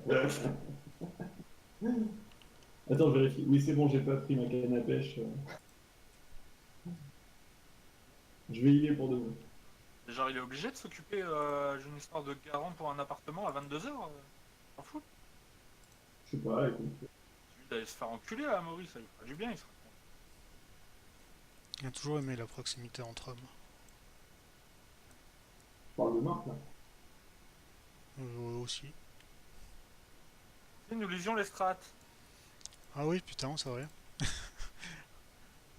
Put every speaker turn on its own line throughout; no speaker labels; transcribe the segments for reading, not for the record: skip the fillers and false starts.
Ouais. Attends, je vérifie. Oui, c'est bon, j'ai pas pris ma canne à pêche. Je vais y aller pour de vrai.
Genre, il est obligé de s'occuper d'une histoire de garant pour un appartement à 22h. T'en fous?
Je sais pas, écoute.
Celui d'aller se faire enculer à Maurice, ça lui fera du bien, il sera content.
Il a toujours aimé la proximité entre hommes.
Je parle de Marc, là.
Aussi.
Nous lisions les strats.
Ah oui, putain, c'est vrai.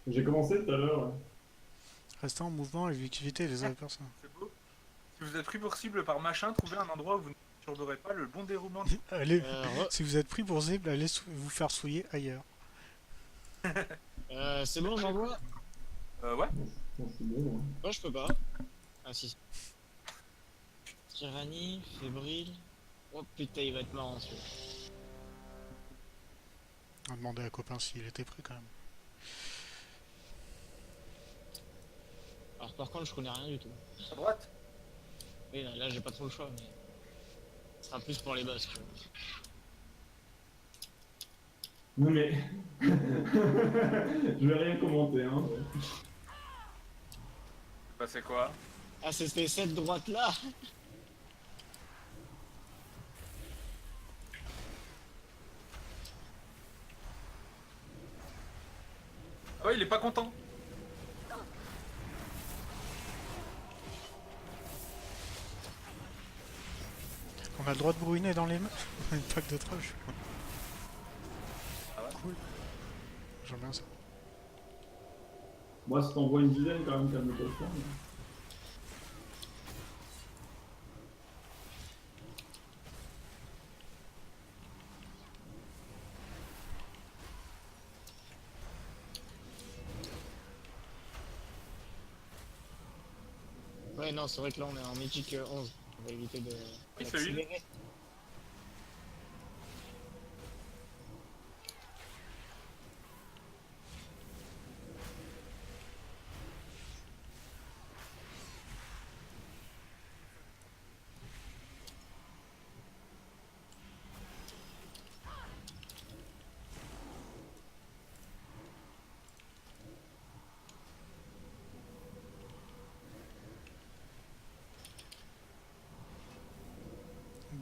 J'ai commencé tout à l'heure. Ouais.
Rester en mouvement et éviter les autres personnes.
C'est beau. Si vous êtes pris pour cible par machin, trouvez un endroit où vous ne perturberez pas le bon déroulement de...
Allez, si vous êtes pris pour cible, allez vous faire souiller ailleurs.
C'est bon, j'envoie?
Ouais.
Bon, c'est bon, hein.
Moi, je peux pas. Ah, si. Tyrannie, fébrile. Oh putain, il va être marrant celui-là.
On a demandé à copain s'il était prêt quand même.
Alors, par contre, je connais rien du tout.
À droite.
Oui, là j'ai pas trop le choix, mais. Ce sera plus pour les boss, tu vois.
Non, mais. Je vais rien commenter, hein.
Bah, c'est quoi?
Ah, c'était cette droite-là?
Ah ouais, il est pas content.
On a le droit de bruiner dans les mains. On a une pack de trash.
Ah ouais.
Cool. J'aime bien ça.
Moi, si t'envoies une dizaine, quand même, calme-toi ça.
Ouais, non, c'est vrai que là on est en Mythique 11. On va éviter de.
Oui, c'est lui.
d'accélérer.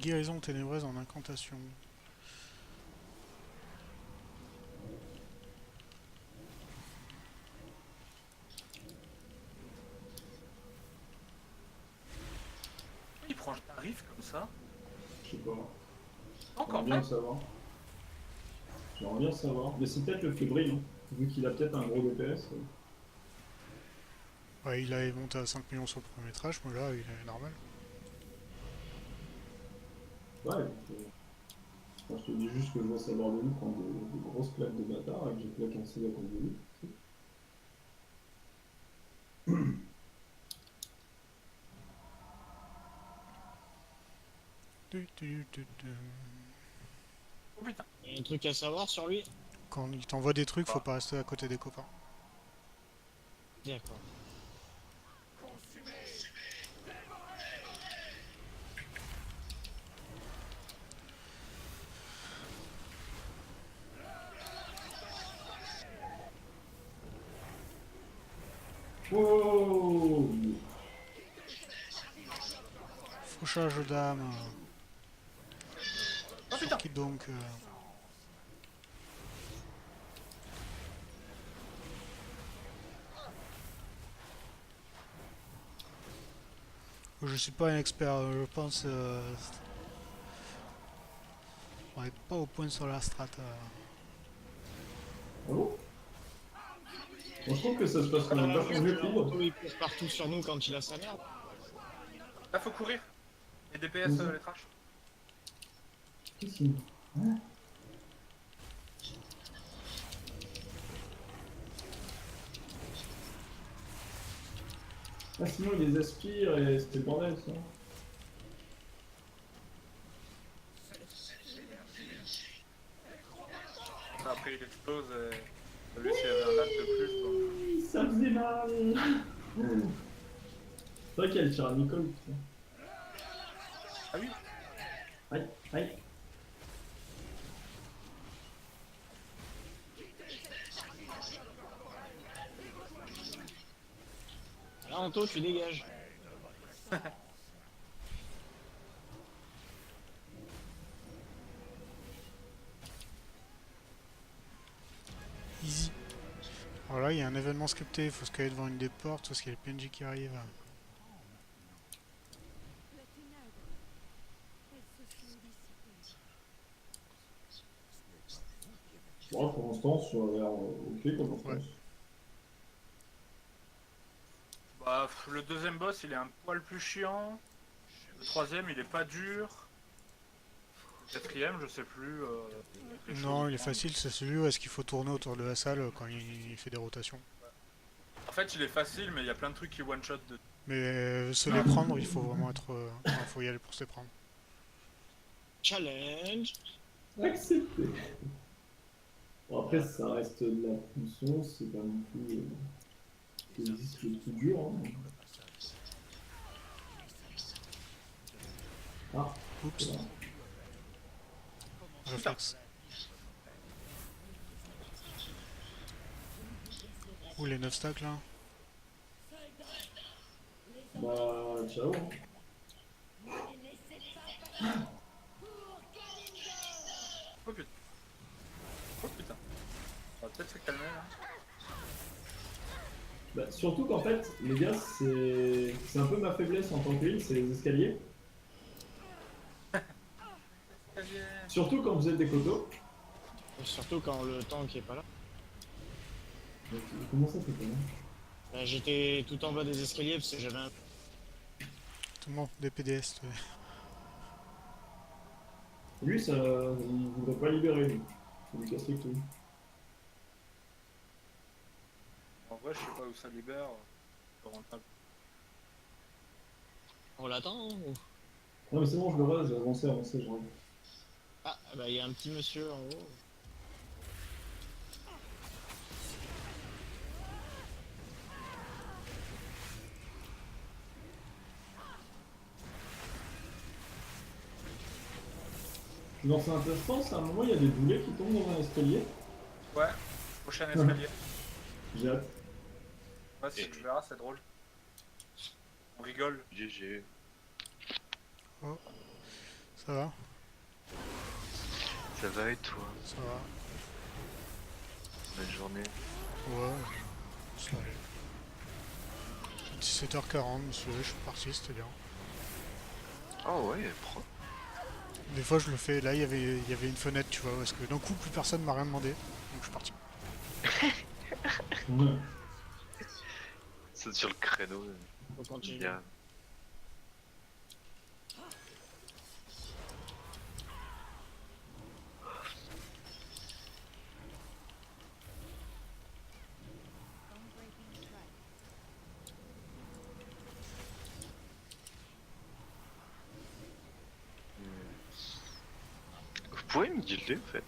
Guérison ténébreuse en incantation.
Il prend le tarif comme ça.
Je sais pas.
Encore
J'aimerais bien
pas.
le savoir. J'aimerais bien le savoir. Mais c'est peut-être le fébrile, hein. Vu qu'il a peut-être un gros DPS.
Ouais, il avait monté à 5 millions sur le premier trash, mais là, il est normal.
Ouais, je te dis juste que je vois savoir de nous prendre des grosses claques de bâtard et que j'ai claqué un CD à cause de lui.
Oh putain.
Il y a un truc à savoir sur lui?
Quand il t'envoie des trucs, faut
Ah.
pas rester à côté des copains.
D'accord.
Wow!
Fauchage d'âme.
Oh
Sur
putain.
qui donc Je suis pas un expert, je pense. On est pas au point sur la strat.
Ah bon? Moi, je trouve que ça se passe quand même vachement mieux que l'ombre.
Il court partout sur nous quand il a sa merde.
Là, faut courir. Les DPS, les trash.
Qu'est-ce qu'il... Hein? Ah, sinon, il les aspire et c'était le bordel, ça.
Après, il explose et... Lui, s'il y avait un lac de plus, quoi.
Ça faisait mal! C'est vrai qu'il y a le tyrannicole, putain.
Ah oui.
Aïe, aïe.
Là, Anto, tu dégages.
Easy. Alors là, il y a un événement scripté, il faut se caler devant une des portes parce qu'il y a le PNJ qui arrive.
Les ténèbres, elles se sont dissipées.
Bon, pour l'instant, ça a l'air ok comme instance.
Ouais.
Bah, le deuxième boss, il est un poil plus chiant. Le troisième, il est pas dur. Le quatrième, je sais plus. Les
Non,
choses
il est
moins-
facile, c'est celui où est-ce qu'il faut tourner autour de la salle quand il fait des rotations.
En fait, il est facile, mais il y a plein de trucs qui one-shot de.
Mais se les prendre, il faut vraiment être... enfin, faut y aller pour se les prendre.
Challenge.
Accepté. Bon, après, ça reste de la pulsion, c'est pas non plus ce qui existe le plus dur. Hein. Ah,
Oups,
voilà.
réflexe. Ouh, les 9 stacks là.
Bah, ciao. Hein.
Oh putain. Oh putain. On va peut-être se calmer là.
Bah, surtout qu'en fait, les gars, c'est un peu ma faiblesse en tant que heal, c'est les escaliers. Surtout quand vous êtes des coteaux.
Et surtout quand le tank est pas là.
Donc, comment ça fait pas
Bah, j'étais tout en bas des escaliers parce que j'avais un...
Tout le monde, des PDS.
Lui, ça, il voudrait pas libérer, lui. Il lui casse les couilles.
En vrai, je sais pas où ça libère. C'est rentable.
On l'attend ou...
Non, mais c'est bon, je le rase, avancez, j'arrive.
Ah, bah il y a un petit monsieur en haut.
Dans cette instance, à un moment, il y a des boulets qui tombent dans un escalier.
Ouais, prochain escalier.
J'ai hâte.
Ouais, si tu verras, c'est drôle. On rigole.
GG.
Ça va?
Ça va et toi?
Ça va.
Bonne journée.
Ouais. Ça allait. 17h40, monsieur, je suis parti, c'était bien.
Oh ouais, pro.
Des fois je le fais, là il y avait une fenêtre, tu vois, parce que d'un coup plus personne m'a rien demandé, donc je suis parti.
Ouais.
Saute sur le créneau.
Faut continuer.
Bien.
Unbreaking strike.
Vous pouvez me guilder en fait?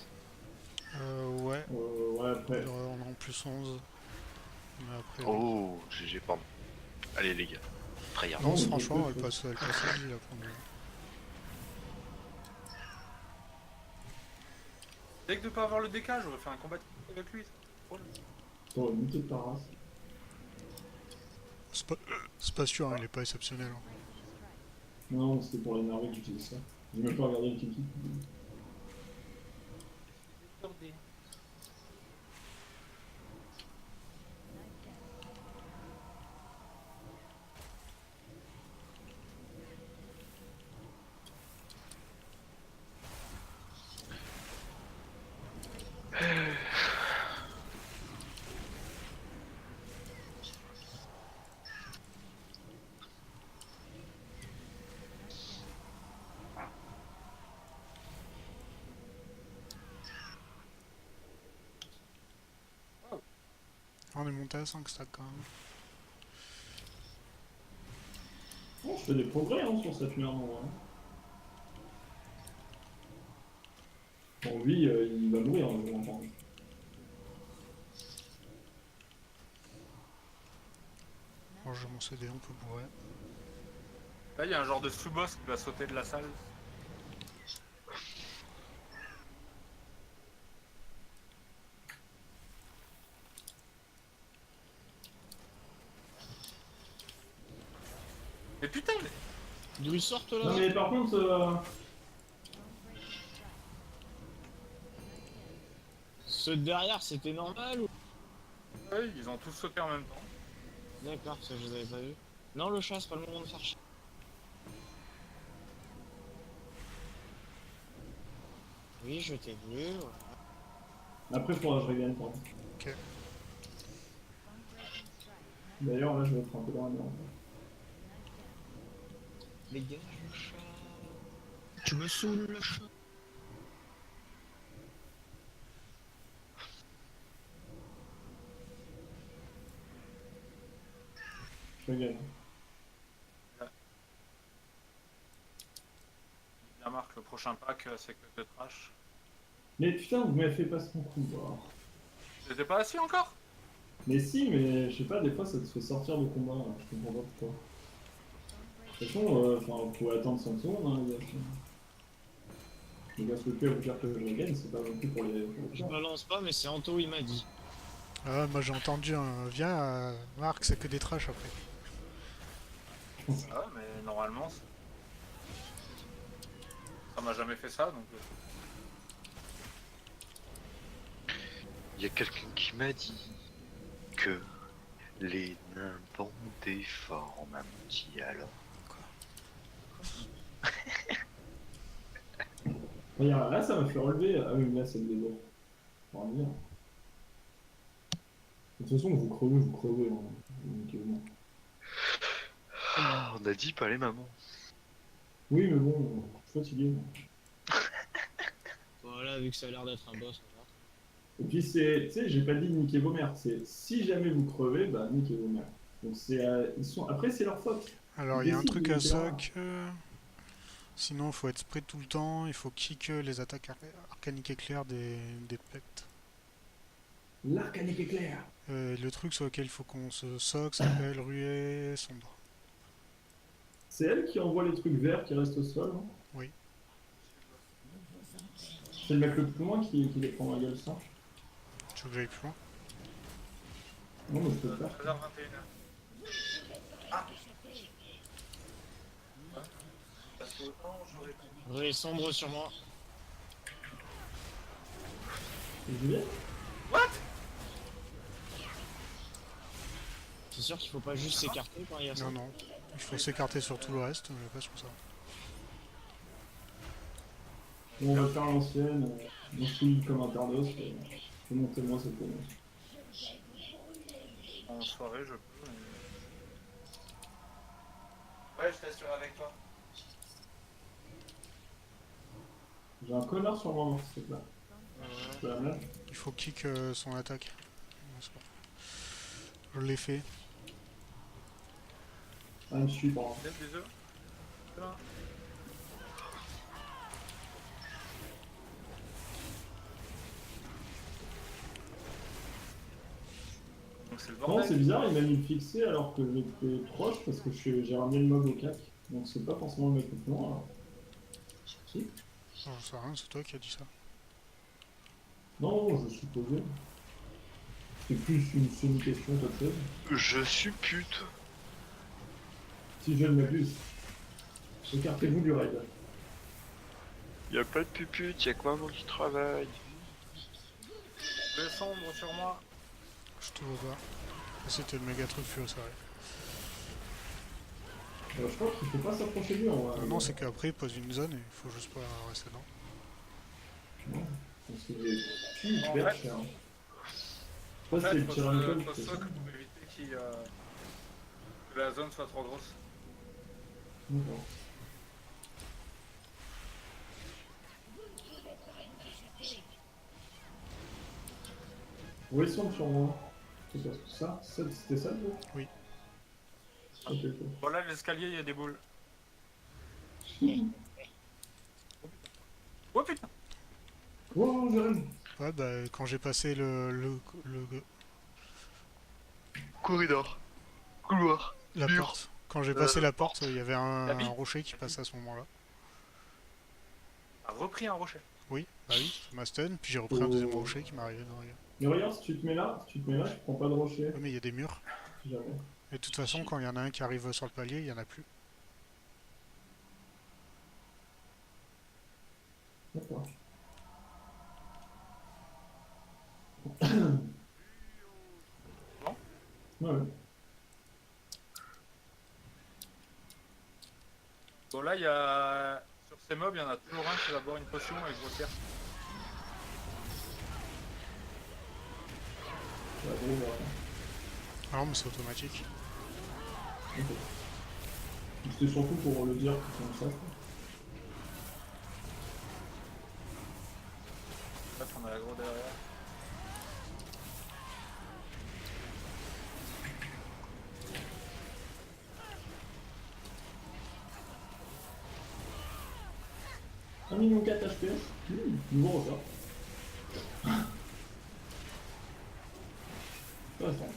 Ouais,
Ouais, après.
on est en plus 11. Mais après...
Oh, GG, pardon. Allez les gars, tryhard.
Non,
mais
franchement,
peut-être.
elle passe easy là pour nous.
Dès que de pas avoir le DK, j'aurais fait un combat avec lui. Drôle.
T'aurais buté de ta race.
C'est pas sûr, hein, il est pas exceptionnel. Hein.
Non, c'était pour l'énerver que j'utilise ça. J'ai même pas regardé le kiki.
On est monté à 5 stacks quand même.
Bon, je fais des progrès hein, sur cette merde. Hein. Bon, lui, il va mourir, je l'entends.
Bon, j'ai mon CD, on peut bourrer.
Là, il y a un genre de sous-boss qui va sauter de la salle.
D'où ils sortent là?
Non mais par contre,
Ceux de derrière, c'était normal ou...
Ouais, ils ont tous sauté en même temps.
D'accord, ça je les avais pas vus. Non, le chat, c'est pas le moment de faire chier. Oui, je t'ai vu. Voilà.
après il faudra que je regagne. Pardon.
Ok.
D'ailleurs là je vais être un peu dans la merde.
Dégage le chat. Tu me saoules le chat.
Je regagne.
Bien Marc, le prochain pack c'est que de trash.
Mais putain, vous m'avez fait passer mon coup. Alors.
T'étais pas assis encore?
Mais si, mais je sais pas, des fois ça te fait sortir de combat, hein. Je comprends pas pourquoi. De toute façon, enfin, faut attendre 5 secondes, hein, les gars. Les gars, ce que vous dire que je regagne, c'est pas non plus pour les
Je
points.
balance pas, mais c'est Anto, il m'a dit.
Ah, moi j'ai entendu un. Viens, Marc, c'est que des trash après.
Ah, mais normalement, ça m'a jamais fait ça donc.
Il y a quelqu'un qui m'a dit que les nains vendent des formes, un petit alors.
Regarde, là ça m'a fait relever. Ah oui, mais là c'est le débat. On va dire. De toute façon, vous crevez. Hein. Donc, bon.
Ah, on a dit pas les mamans.
Oui, mais bon, je suis fatigué. Moi.
Voilà, vu que ça a l'air d'être un boss, on va.
Et puis c'est, tu sais, j'ai pas dit de niquer vos mères. C'est si jamais vous crevez, bah niquez vos mères. Donc c'est, ils sont. Après c'est leur faute.
Alors, il y a un
Décide
truc
de
à
niquer leur mère.
soc. Sinon, il faut être spray tout le temps. Il faut kick les attaques arcaniques éclairs des pets.
L'arcanique éclair.
Le truc sur lequel il faut qu'on se soc s'appelle ruée sombre.
C'est elle qui envoie les trucs verts qui restent au sol. Hein.
Oui.
C'est le mec le plus loin qui les prend la gueule ça.
Tu veux que j'aille plus loin?
Non, mais je peux le faire.
13h21. Parce que autant j'aurais pu.
Ruée sombre sur moi.
C'est Julien.
C'est sûr qu'il faut pas juste s'écarter quand il y a ça.
Non, non. Il faut s'écarter sur tout le reste, mais pas sur ça.
Bon, on va faire l'ancienne. On fouille comme un tardos. Montez-moi cette année.
En soirée, je peux. Ouais, je t'assure avec toi.
J'ai un connard sur moi, s'il te plaît. Je peux la mettre.
Il faut kick son attaque. Non, c'est pas. Je l'ai fait.
Ah, il me suit, pardon.
Des œufs. Là. Donc c'est le
Non,
bordel.
c'est bizarre, il m'a mis le fixé alors que j'étais proche parce que j'ai ramené le mob au cac. Donc c'est pas forcément le mec le plus loin. Alors. Si.
J'en sais rien, c'est toi qui as dit ça.
Non, je supposais. C'est plus une semi-question qu'autre chose.
Je suis pute.
Si je ne m'abuse. Écartez-vous du raid.
Y a pas de pupute, y a que maman qui travaille.
Descendre sur moi.
Je te vois pas. C'était le méga truc furieux, c'est vrai.
Je crois qu'il faut pas s'approcher de lui en vrai.
Non, c'est qu'après il pose une zone et il faut juste pas rester dedans.
Non, parce que j'ai
En
super
fait-
cher.
En
Ça, c'est
fait,
le tyrannicole
faut
qui fait ça.
soc pour éviter que la zone soit trop grosse.
D'accord. Oui, ils sont sur moi. C'est parce que ça, c'était ça le jeu.
Oui.
Ok, ok.
Voilà, l'escalier, il y a des boules. Oh putain!
Oh, Jérém.
Ouais, bah quand j'ai passé
Corridor. Couloir.
la
Mur.
porte, quand j'ai passé la porte, il y avait
La bille.
un rocher qui passait à ce moment-là.
A repris un rocher.
Oui, bah oui, ça m'a stun, puis j'ai repris un deuxième rocher qui m'est arrivé dans la gueule.
Mais regarde, si tu te mets là, tu prends pas de rocher.
Ouais, mais il y a des murs.
Si jamais.
Et de toute façon, quand il y en a un qui arrive sur le palier, il y en a plus.
D'accord.
Bon.
Ouais, ouais.
Bon, là, il y a. Sur ces mobs, il y en a toujours un qui va boire une potion et grossir.
Ouais, gros, voilà.
Ah non, mais c'est automatique.
Ok. C'était surtout pour le dire comme ça.
Bref, on a l'aggro derrière.
Un million 4 HP. Nouveau record. Intéressant.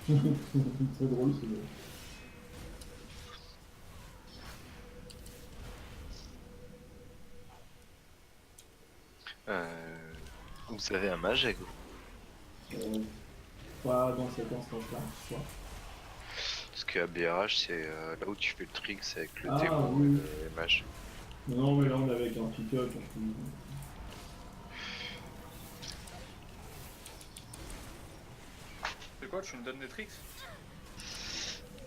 Très drôle, c'est drôle.
Vous avez un mage à go.
Pas dans cette instance-là, je crois.
Parce que ABRH, c'est là où tu fais le trick, c'est avec le
Ah,
démon
oui.
et le mage.
Non, mais là, on est avec un pick-up.
C'est quoi, tu me donnes des tricks?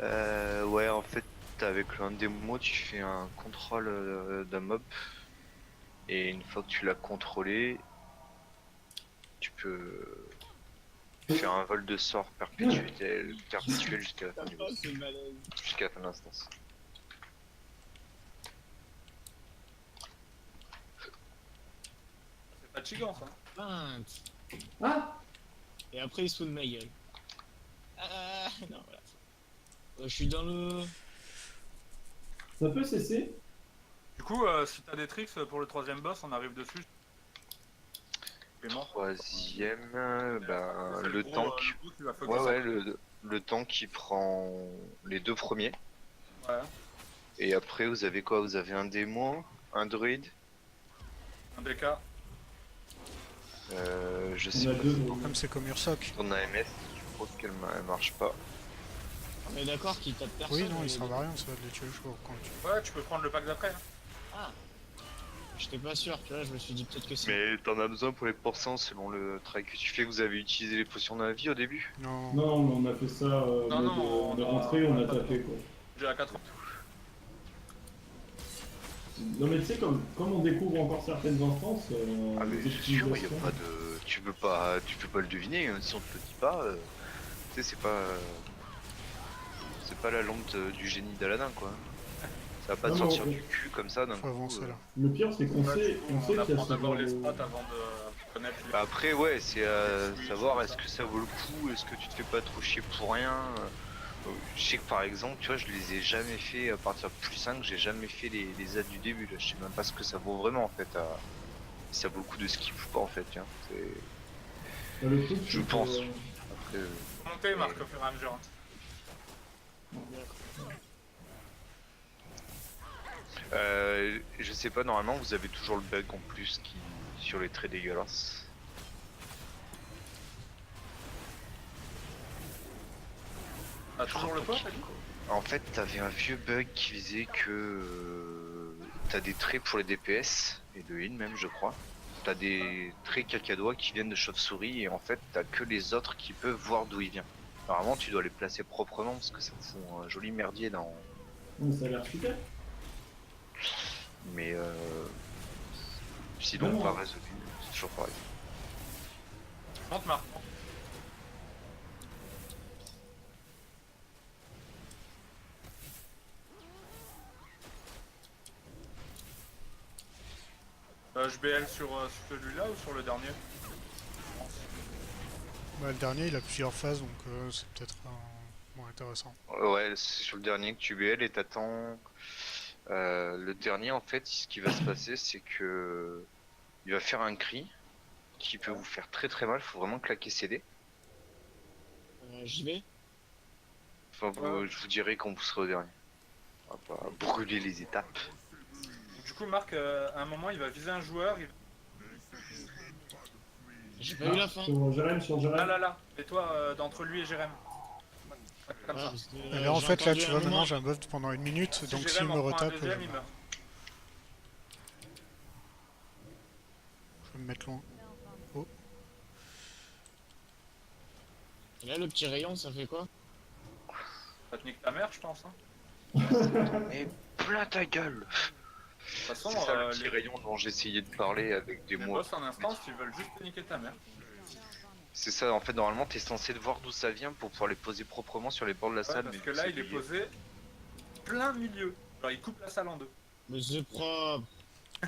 Ouais, en fait, avec un démo, tu fais un contrôle d'un mob. Et une fois que tu l'as contrôlé, tu peux faire un vol de sort perpétuel jusqu'à la fin du boss,
c'est malaise.
jusqu'à la fin de l'instance.
C'est fatigant, ça.
Feinte.
Ah!
Et après, il se fout de ma gueule. Ah, non, voilà. Je suis dans le...
Ça peut cesser?
Du coup, si t'as des tricks pour le troisième boss, on arrive dessus. Paiement.
Troisième, ben,
C'est
le
gros,
tank.
le gros qui va fucker
Ouais,
ça.
ouais, le tank qui prend les deux premiers.
Ouais.
Et après, vous avez quoi? Vous avez un démon, un druide.
Un DK.
Je
On
sais
a
pas
deux.
si
Comme c'est comme Ursoc.
ton AMS, je crois qu'elle elle marche pas.
On est d'accord qu'il tape personne.
Oui, non,
mais
il servent à rien, ça, de les tuer chaud quand tu...
Ouais, tu peux prendre le pack d'après. Hein.
Ah. J'étais pas sûr, tu vois, je me suis dit peut-être que c'est...
Mais t'en as besoin pour les pourcents selon le travail que tu fais. Vous avez utilisé les potions de la vie au début?
Non,
Non, mais on a fait ça.
Non,
Mode,
non,
on est
on a-
rentré, on a
on a pas
tapé quoi.
J'ai à 4 ans.
Non, mais tu sais, comme on découvre encore certaines instances,
Ah mais
les
c'est sûr, il y a
utilisations-
pas de, tu peux pas le deviner. Hein. Si on te le dit pas, tu sais, c'est pas la lampe du génie d'Aladin quoi. Ça va pas
Non,
te
mais
sortir
on-
du cul comme ça d'un
faut
coup.
avancer là.
Le pire, c'est qu'on
Ouais,
sait,
du coup,
on sait qu'il y a
apprend
ce
d'abord
genre
les
de...
stats avant de connaître les...
Bah après ouais, c'est savoir est-ce que ça vaut le coup, est-ce que tu te fais pas trop chier pour rien. Je sais que par exemple, tu vois, je les ai jamais fait à partir de plus 5, j'ai jamais fait les ads du début là. Je sais même pas ce que ça vaut vraiment en fait. Si ça vaut le coup de skip ou pas en fait. Tiens.
Le truc,
Je
c'est que-
pense. Après,
Monter, Marc, au fur et à mesure.
je sais pas, normalement vous avez toujours le bug en plus qui sur les traits dégueulasses.
T'as toujours le poids, t'as dit?
En fait, t'avais un vieux bug qui disait que t'as des traits pour les DPS et de heal même, je crois. T'as des traits cacadois qui viennent de chauve-souris et en fait, t'as que les autres qui peuvent voir d'où il vient. Normalement, tu dois les placer proprement parce que ça te fout un joli merdier dans.
Ouais, ça a l'air super.
Mais sinon,
Non.
pas résolu, c'est toujours pareil.
Monte, Marc. Je BL sur celui-là ou sur le dernier?
Bah, le dernier, il a plusieurs phases, donc c'est peut-être moins intéressant.
Ouais, c'est sur le dernier que tu BL et t'attends. Le dernier, en fait, ce qui va se passer, c'est que il va faire un cri qui peut vous faire très très mal. Faut vraiment claquer CD.
J'y vais.
Enfin, je vous dirai quand vous serez au dernier. On va pas brûler les étapes.
Du coup, Marc, à un moment, il va viser un joueur.
J'ai pas eu la fin.
Sur Jérém, sur Jérém.
Là. Et toi, d'entre lui et Jérém. Comme
Ouais,
ça.
parce que,
Et là, en
j'ai
fait, là,
entendu
tu
un
vois,
moment-
maintenant, j'ai un buff pendant 1 minute,
Si
donc s'il
Jérém
me
en prend un
retape,
deuxième, il meurt.
je vais me mettre loin.
Et là, le petit rayon, ça fait quoi?
Ça te nique ta mère, je pense. Hein.
Mais plein ta gueule!
De toute façon,
C'est ça le petit
les
rayon dont j'essayais de parler avec des mots.
boss en instance, ils veulent juste te niquer ta mère.
C'est ça, en fait, normalement, t'es censé voir d'où ça vient pour pouvoir les poser proprement sur les bords de la
Ouais,
salle.
parce
mais
que là,
c'est
il est
grillé.
posé plein milieu. Genre, il coupe la salle en deux.
Mais c'est propre.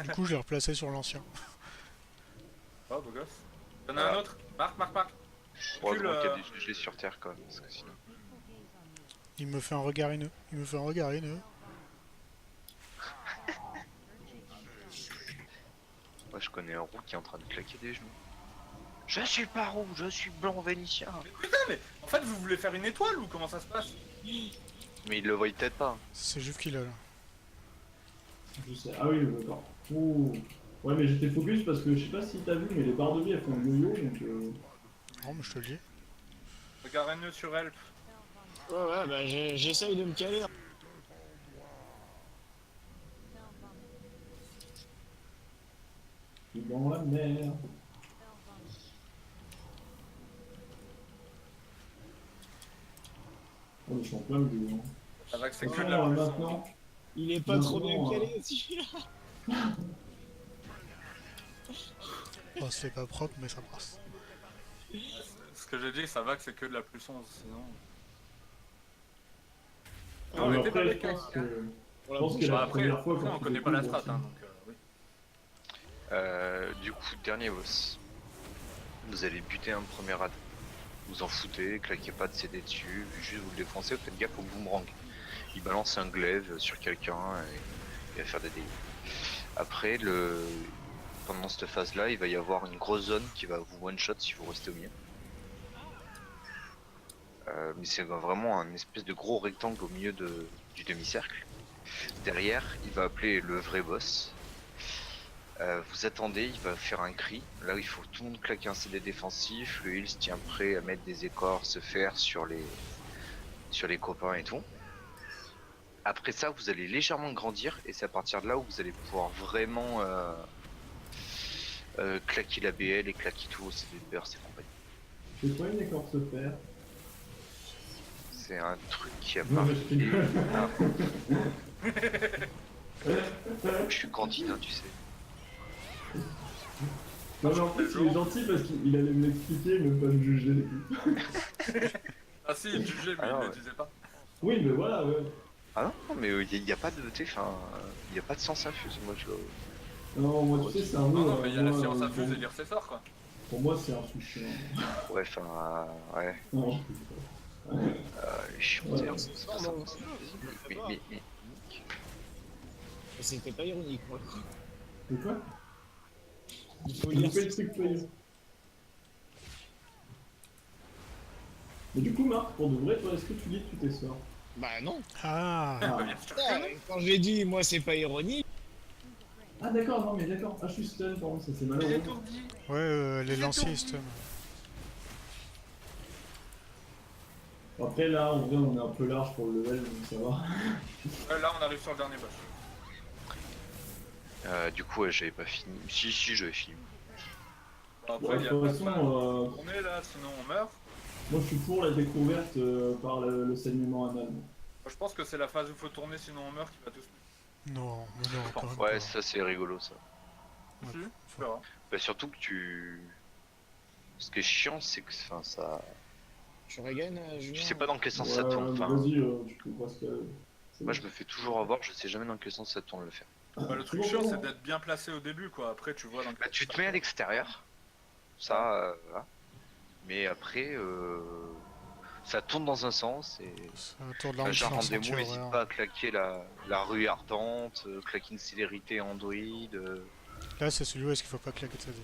Du coup, je l'ai replacé sur l'ancien.
Oh, beau gosse. Y'en a un autre. Marc.
Heureusement
Recule,
qu'il y a des GG sur terre quand même, parce que sinon.
Il me fait un regard haineux.
Moi, je connais un roux qui est en train de claquer des genoux. Je suis pas roux, je suis blanc vénitien.
Putain, mais en fait, vous voulez faire une étoile ou comment ça se passe?
Mais il le voit peut-être pas.
C'est juste qu'il a là.
Je sais. Ah oui, d'accord. Ouh. Ouais, mais j'étais focus parce que je sais pas si t'as vu, mais les barres de vie elles font un yo-yo donc.
Non, mais je te le dis.
Regarde Rennes sur Help.
Ouais, bah j'essaye de me caler.
Je suis dans la mer. Oh, mais je suis en plein milieu. Hein.
Ça va que c'est que de
Attention,
la puissance.
maintenant.
Il est pas trop bien
Maintenant,
calé, celui-là.
Oh, c'est pas propre, mais ça passe.
Ce que j'ai dit, ça va que c'est que de la puissance, sinon.
Ah,
Non,
mais
mais t'es pas
après, je
avec
pense que.
Pour
Je
la
pense
bouche.
que la
Bah, après,
première fois
après,
quand
on
tu
connaît pas la
découvres
strat,
aussi.
hein, donc oui.
Du coup, dernier boss. Vous allez buter un premier rad. Vous en foutez, claquez pas de CD dessus, juste vous le défoncez, faites gaffe au boomerang. Il balance un glaive sur quelqu'un et il va faire des dégâts. Après, pendant cette phase-là, il va y avoir une grosse zone qui va vous one-shot si vous restez au milieu. Mais c'est vraiment un espèce de gros rectangle au milieu du demi-cercle. Derrière, il va appeler le vrai boss. Vous attendez, il va faire un cri. Là, il faut que tout le monde claque un CD défensif. Le heal se tient prêt à mettre des écorces fer sur les copains et tout. Après ça, vous allez légèrement grandir et c'est à partir de là où vous allez pouvoir vraiment claquer la BL et claquer tout au CD de burst et compagnie.
J'ai pas une écorce de fer.
C'est un truc qui a
Non, mais
marqué.
je rigole.
Je suis candidat, tu sais.
Non, mais en plus, il est gentil parce qu'il allait me l'expliquer, même pas me juger.
Ah si, il jugeait, mais
Ah non,
il ne
ouais.
le disait pas.
Oui, mais voilà, ouais.
Ah non, mais il n'y a pas de, il y a pas de sens infuse. Moi, je.
Non, moi, tu sais, c'est un mot.
Non, mais il y a la
moi,
science
pour-
infuse et lire ses sorts, quoi.
Pour moi, c'est un souci.
Ouais, enfin, ouais.
Non,
Je suis
Ouais.
c'est pas ça. Mais-
C'était pas ironique, moi.
de quoi?
Il faut
J'ai
lire.
fait le truc payant. Mais du coup, Marc, pour de vrai, toi, est-ce que tu lis tous tes sorts?
Bah non.
Ah,
Ah,
Bien sûr que
Ah,
non.
quand j'ai dit, moi, c'est pas ironique.
ah d'accord, non, mais d'accord. Ah, je suis stun, pardon, ça c'est
Il est
malheureux.
étourdi.
ouais, les
J'ai
lanciers,
tout
stun.
Après, là, en vrai, on est un peu large pour le level, donc ça va.
Là, on arrive sur le dernier boss.
Du coup, ouais, j'avais pas fini. Si, j'avais fini.
Bon,
Bon,
après,
de
il y a
toute
pas de
façon,
fin à tourner, là, sinon on meurt.
moi, je suis pour la découverte par le saignement anal.
Moi, je pense que c'est la phase où il faut tourner, sinon on meurt, qui va tous.
Non, mais non, quand même
Ouais,
pas.
ça c'est rigolo ça.
Ouais.
Si, tu verras.
Bah, surtout que ce qui est chiant, c'est que enfin, ça.
Tu regaines, Julien?
Tu sais pas dans quel sens
Ouais,
ça tourne. Enfin,
vas-y, tu peux pas se caler.
moi je me fais toujours avoir, je sais jamais dans quel sens ça tourne le faire.
Bah, le truc chiant, c'est d'être bien placé au début, quoi. Après, tu vois dans
Bah, tu te mets à l'extérieur, ça, voilà. Mais après, ça tourne dans un sens et
C'est un tour de
bah,
l'arme sur
genre
leur
en démo,
ceinture
n'hésite
horaire.
pas à claquer la rue ardente, claquer une célérité Android.
Là, c'est celui où est-ce qu'il faut pas claquer de sa dés.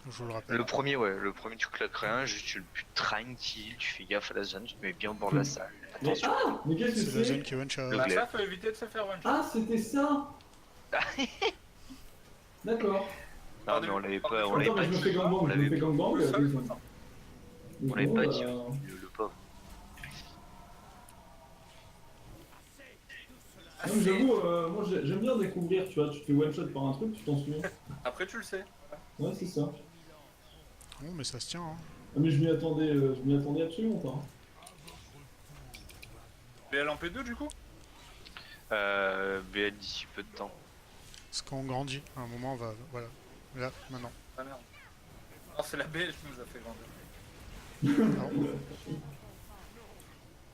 Je vous le rappelle.
Le premier, ouais, le premier tu claques rien, juste tu le butes tranquille, tu fais gaffe à la zone, tu te mets bien au bord de la salle.
Mais
Attention.
mais qu'est-ce
C'est
que
la zone
c'est?
qui one shot.
Le
Bah,
glaive.
ça, faut éviter de se faire one shot.
Ah, c'était ça. D'accord.
Non, mais on l'avait pas,
Attends, mais je me fais gangbang, je me fais gangbang.
Le seul,
deux
faut
secondes.
ça.
Deux
On l'avait pas
secondes,
dit, le pauvre.
Non, mais j'avoue, moi j'aime bien découvrir, tu vois, tu te fais one shot par un truc, tu t'en souviens.
Après, tu le sais.
Ouais, c'est ça.
Bon, mais ça se tient. Hein.
Ah, mais je m'y attendais absolument pas.
BL en P2, du coup?
BL d'ici peu de temps.
Parce qu'on grandit. À un moment, on va. Voilà. Là, maintenant.
Ah merde. Non, c'est la BL qui nous a fait grandir.
Non.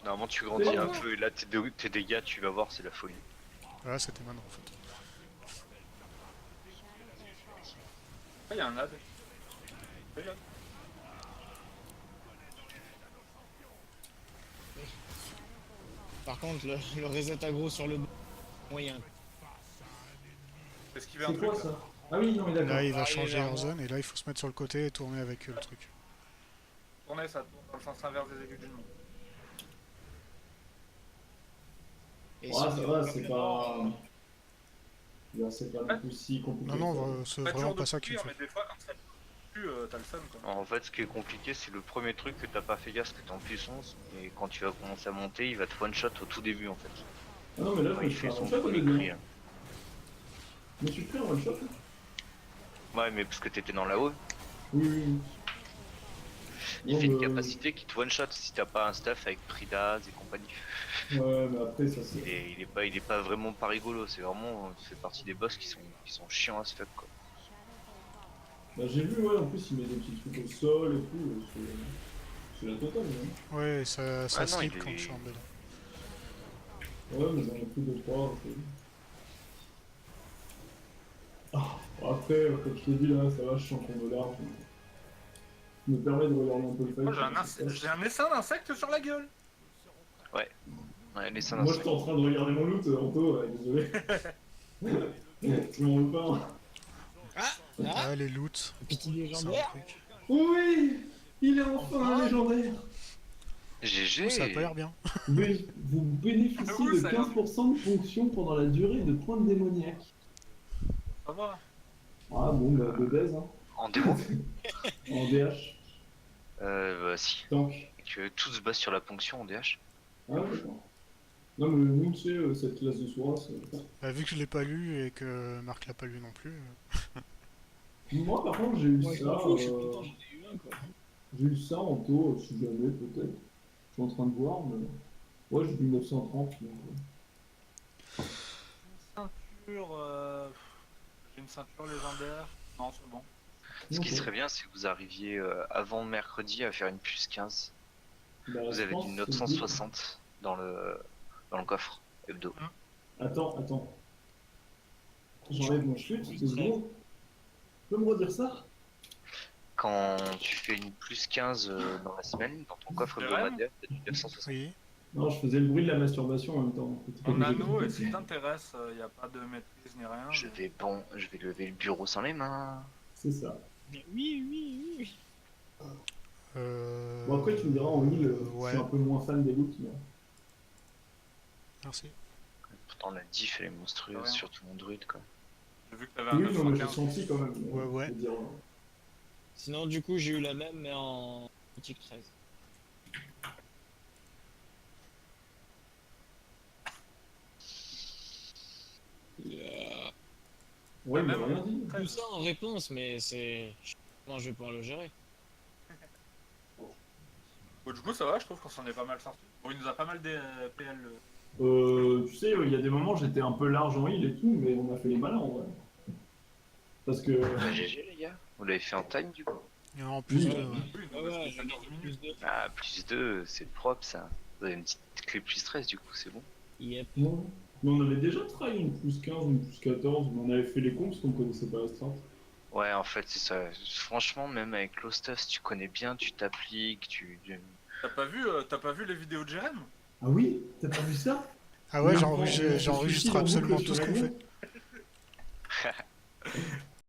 Normalement, tu grandis un peu et là, tes dégâts, tu vas voir, c'est la folie.
Là, c'était maintenant en fait.
Ah, il y a un ad. Oui, là.
Par contre, le reset aggro sur le moyen.
C'est ce qui va un
C'est
truc.
quoi ça? Ah oui, non, mais d'accord.
Là, il va
Ah,
changer
il est
en
là.
zone et là, il faut se mettre sur le côté et tourner avec le truc.
Tourner, ça tourne dans le sens inverse des aiguilles d'une montre.
Et
Ouais,
si
ça
tu
va,
veux
c'est
vraiment,
pas. Là, c'est pas non plus si compliqué.
Non, non, c'est
Pas
vraiment
toujours
pas
de
ça qu'il me
courir,
fait.
mais des fois, quand ça pue, t'as le seum, quoi.
En fait, ce qui est compliqué, c'est le premier truc que t'as pas fait gaffe, que t'es en puissance, et quand tu vas commencer à monter, il va te one-shot au tout début, en fait.
Ah non, mais là,
Quand
je me
il
suis
fait
pris un
son
one shot au
premier
début.
cri.
Je me suis pris un one shot.
Ouais, mais parce que t'étais dans la haut,
Oui, oui.
il
Non,
fait une
mais,
capacité qui te one-shot si t'as pas un staff avec Pridaz et compagnie.
Ouais, mais après, ça c'est.
Il est pas vraiment pas rigolo, c'est vraiment, il fait partie des boss qui sont chiants à ce fuck, quoi.
Bah, j'ai vu, ouais, en plus, il met des petits trucs au sol et tout. C'est la totale, hein.
Ouais, ça
Ah non,
slip
il
quand
est-
je suis en bed.
Ouais, mais j'en ai pris 2-3. Ah, après, comme je t'ai dit, là, ça va, je sens qu'on me large. Je me permets de regarder un peu le fight.
Moi, j'ai un essaim d'insectes sur la gueule.
Ouais, les seins
Moi,
d'insectes.
j'étais en train de regarder mon loot, Anto, désolé. Tu m'en veux pas, hein.
Ah, les loots.
petit
C'est un
légendaire.
truc.
Oui, il est enfin un légendaire.
GG.
Oh, ça a pas l'air bien.
Mais vous bénéficiez
Ah oui,
de
ça a l'air
15% de fonction pendant la durée de pointe démoniaque.
Ça va.
Ah bon, bah, de baise, hein.
En démo
En DH.
Bah si.
Tank.
Que tout se base sur la ponction en DH.
Ah ouais, d'accord. Non, mais nous, tu sais, cette classe de soie, c'est.
Bah, vu que je l'ai pas lu et que Marc l'a pas lu non plus.
Moi, par contre, j'ai eu
Moi, je
ça.
m'en fous, je suis content, j'en ai eu un, quoi.
J'ai eu ça en taux, si jamais, peut-être. Je suis en train de voir, mais. Ouais, j'ai eu 930. Donc,
Ceinture. J'ai une ceinture légendaire. Non, c'est bon.
Ce qui
Ok.
serait bien, c'est que vous arriviez avant mercredi à faire une plus 15.
Bah,
Vous
je
avez
pense
du
que
note
c'est
160 dans le coffre hebdo.
bien. Attends. J'enlève mon chute,
Oui,
2 secondes. Tu peux me redire ça?
Quand tu fais une plus 15 dans la semaine, dans ton coffre
C'est
hebdomadaire, t'as du 960.
Oui.
Non, je faisais le bruit de la masturbation en même temps.
En anneau, et si t'intéresse, y a pas de maîtrise ni rien.
Je vais lever le bureau sans les mains.
C'est ça.
Oui, oui, oui.
Bon, après, tu me diras en heal, je
ouais.
suis un peu moins fan des looks. Mais...
Merci.
Pourtant la diff elle est monstrueuse,
Rien.
surtout mon druide quoi.
J'ai vu que t'avais un
Oui, non, mais j'ai
915.
senti quand même.
Ouais.
je veux dire,
Sinon, du coup, j'ai eu la même, mais en mythique 13.
Ouais, il m'a
même-
rien dit.
Tout ça en réponse, mais c'est. Comment je vais pouvoir le gérer?
Bon, du coup, ça va, je trouve qu'on s'en est pas mal sorti. Bon, il nous a pas mal des PL.
Tu sais, il y a des moments, j'étais un peu large en heal et tout, mais on a fait les malins en vrai. Parce que.
Bah, GG les gars, vous l'avez fait en time du coup.
Et en plus
Oui.
de.
Oui, il
Ah
nous
ouais,
reste
j'en ai
14 minutes.
plus de.
Ah plus 2, c'est propre ça. Vous avez une petite clé plus 13 du coup, c'est bon.
Yep.
Non. Mais on avait déjà try une plus 15 ou une plus 14, mais on avait fait les comptes parce qu'on connaissait pas la strat.
Ouais, en fait, c'est ça. Franchement, même avec Lostas, tu connais bien, tu t'appliques,
T'as pas vu les vidéos de Jérém?
Ah oui? T'as pas vu ça?
Ah ouais,
On
j'enregistre
se
absolument
suicide en
tout ce
boucle
qu'on
sur
fait.
Rainbow.